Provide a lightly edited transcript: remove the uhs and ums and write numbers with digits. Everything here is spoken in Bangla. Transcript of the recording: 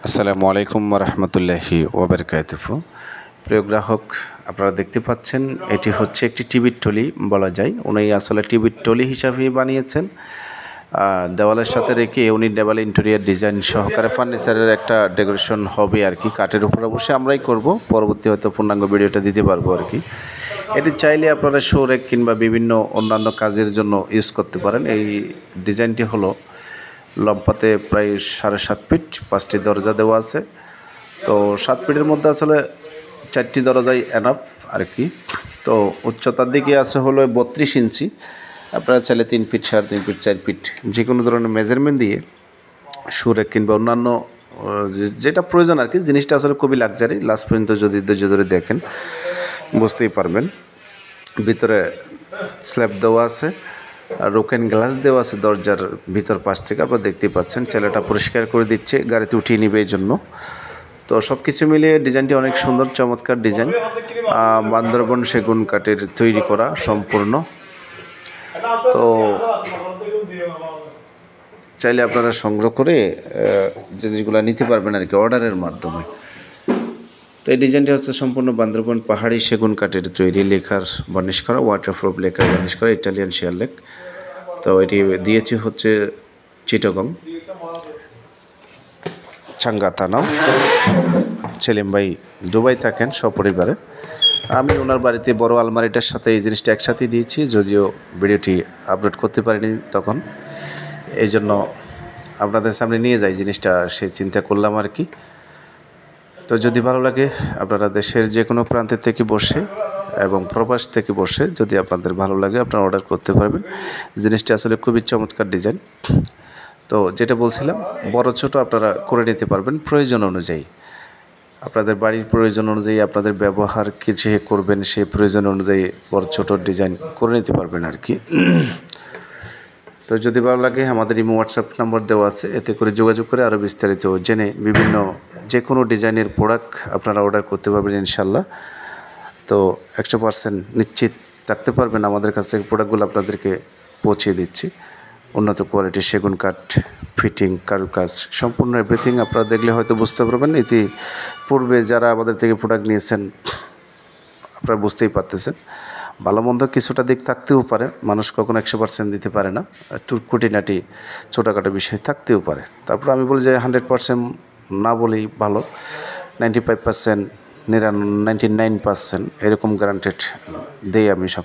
আসসালামু আলাইকুম রহমতুল্লাহি ওয়াবারকাতুহু। প্রিয় গ্রাহক, আপনারা দেখতে পাচ্ছেন এটি হচ্ছে একটি টিভির টলি বলা যায়। উনি আসলে টিভির টলি হিসাবেই বানিয়েছেন। দেওয়ালের সাথে রেখে উনি দেওয়ালে ইন্টেরিয়ার ডিজাইন সহকারে ফার্নিচারের একটা ডেকোরেশন হবে আর কি। কাঠের উপর অবশ্যই আমরাই করব, পরবর্তী হয়তো পূর্ণাঙ্গ ভিডিওটা দিতে পারবো আর কি। এটি চাইলে আপনারা শোরেক কিংবা বিভিন্ন অন্যান্য কাজের জন্য ইউজ করতে পারেন। এই ডিজাইনটি হলো লম্বাতে প্রায় 7.5 ফিট, 5টি দরজা দেওয়া আছে। তো 7 ফিটের মধ্যে আসলে 4টি দরজাই এনাফ আর কি। তো উচ্চতার দিকে আছে হলো 32 ইঞ্চি। আপনারা চাইলে 3 ফিট, 3.5 ফিট, 4 ফিট যে কোনো ধরনের মেজারমেন্ট দিয়ে সুরেক কিংবা অন্যান্য যেটা প্রয়োজন আর কি। জিনিসটা আসলে খুবই লাক্সারি। লাস্ট পর্যন্ত যদি ধৈর্য ধরে দেখেন বুঝতেই পারবেন। ভিতরে স্ল্যাব দেওয়া আছে, আর রোকেন গ্লাস দেওয়া আছে দরজার ভিতর পাশ থেকে। আপনারা দেখতেই পাচ্ছেন ছেলেটা পরিষ্কার করে দিচ্ছে, গাড়িতে উঠিয়ে নিবে এই জন্য। তো সব কিছু মিলিয়ে ডিজাইনটি অনেক সুন্দর, চমৎকার ডিজাইন। বান্দরবন সেগুন কাঠের তৈরি করা সম্পূর্ণ। তো চাইলে আপনারা সংগ্রহ করে জিনিসগুলো নিতে পারবেন আর কি অর্ডারের মাধ্যমে। তো এই ডিজাইনটি হচ্ছে সম্পূর্ণ বান্দরবন পাহাড়ি সেগুন কাঠের তৈরি, লেখার বার্নিশ করা, ওয়াটারপ্রুফ লেখার বার্নিশ করা, ইটালিয়ান শেয়ার লেক। তো এটি দিয়েছি হচ্ছে চিটাগং চাঙ্গাতানাও। সেলিম ভাই দুবাই থাকেন সপরিবারে। আমি ওনার বাড়িতে বড় আলমারিটার সাথে এই জিনিসটা একসাথে দিয়েছি, যদিও ভিডিওটি আপলোড করতে পারিনি তখন। এই জন্য আপনাদের সামনে নিয়ে যাই জিনিসটা, সে চিন্তা করলাম আর কি। তো যদি ভালো লাগে, আপনারা দেশের যে কোনো প্রান্তের থেকে বসে এবং প্রবাস থেকে বসে যদি আপনাদের ভালো লাগে আপনারা অর্ডার করতে পারবেন। জিনিসটা আসলে খুবই চমৎকার ডিজাইন। তো যেটা বলছিলাম, বড় ছোট আপনারা করে নিতে পারবেন প্রয়োজন অনুযায়ী। আপনাদের বাড়ির প্রয়োজন অনুযায়ী, আপনাদের ব্যবহার কিছু করবেন সেই প্রয়োজন অনুযায়ী বড় ছোট ডিজাইন করে নিতে পারবেন আর কি। তো যদি ভালো লাগে, আমাদের ইমো হোয়াটসঅ্যাপ নাম্বার দেওয়া আছে, এতে করে যোগাযোগ করে আরও বিস্তারিত জেনে বিভিন্ন যে কোনো ডিজাইনের প্রোডাক্ট আপনারা অর্ডার করতে পারবেন ইনশাল্লাহ। তো 100% নিশ্চিত থাকতে পারবেন আমাদের কাছ থেকে প্রোডাক্টগুলো আপনাদেরকে পৌঁছে দিচ্ছি। উন্নত কোয়ালিটির সেগুন কাঠ, ফিটিং, কারুকাজ, সম্পূর্ণ এভরিথিং আপনারা দেখলে হয়তো বুঝতে পারবেন। পূর্বে যারা আমাদের থেকে প্রোডাক্ট নিয়েছেন আপনারা বুঝতেই পারতেছেন। ভালো মন্দ কিছুটা দিক থাকতেও পারে, মানুষ কখনো 100% দিতে পারে না, একটু খুঁটিনাটি ছোটোখাটো বিষয় থাকতেও পারে। তারপর আমি বলি যে 100% না বলেই ভালো। 95%, 99% এরকম গ্যারান্টেড দেই আমি সব।